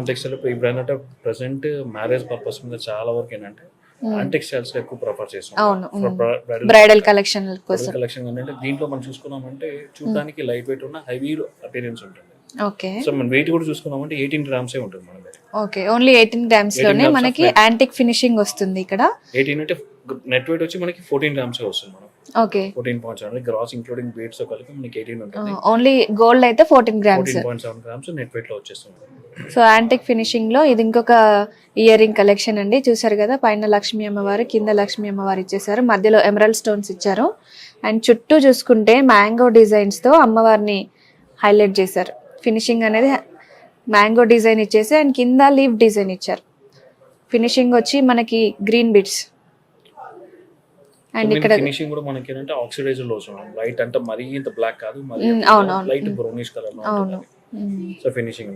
Textile ఈ brand అంటే present marriage purpose మీద చాలా వరకు ఏంటంటే టెక్స్టైల్స్ ఎక్కువ ప్రిఫర్ చేస్తాం. అవును. బ్రైడల్ కలెక్షన్ కోసం. కలెక్షన్ ఏంటంటే దీంట్లో మనం చూసుకున్నామంటే చూడడానికి లైట్ వెయిట్ ఉన్న హెవీ అపీరెన్స్ ఉంటుంది. ఓకే. సో మనం వెయిట్ కూడా చూసుకున్నామంటే 18 grams ఉంటుంది మన దగ్గర. ఓకే, ఓన్లీ 18 grams లోనే మనకి యాంటిక్ ఫినిషింగ్ వస్తుంది ఇక్కడ. 18 అంటే నెట్ వెయిట్ వచ్చి మనకి 14 grams వస్తుంది మనం. ఓకే. 14.7 గ్రాస్ ఇంక్లూడింగ్ బీడ్స్ కలిపి మనకి 18 ఉంటుంది. ఓన్లీ గోల్డ్ అయితే 14 grams. 14.7 grams నెట్ వెయిట్ లో వచ్చేస్తుంది. సో యాంటిక్ ఫినిషింగ్ లో ఇది ఇంకొక ఇయర్ రింగ్ కలెక్షన్ అండి. చూసారు కదా, పైన లక్ష్మీ అమ్మవారు, కింద లక్ష్మీ అమ్మవారు ఇచ్చేసారు, మధ్యలో ఎమరల్డ్ స్టోన్స్ ఇచ్చారు. అండ్ చుట్టూ చూసుకుంటే మ్యాంగో డిజైన్స్ తో అమ్మవారిని హైలైట్ చేశారు. ఫినిషింగ్ అనేది మ్యాంగో డిజైన్ ఇచ్చేసి అండ్ కింద లీవ్ డిజైన్ ఇచ్చారు. ఫినిషింగ్ వచ్చి మనకి గ్రీన్ బిట్స్. అండ్ ఇక్కడ ఫినిషింగ్ కూడా మనకి ఏంటంటే ఆక్సిడైజ్ లో వస్తుంది. లైట్ అంటే మరీ ఇంత బ్లాక్ కాదు, మరి అవును లైట్ బ్రౌనిష్ కలర్ లో ఉంటుంది. So finishing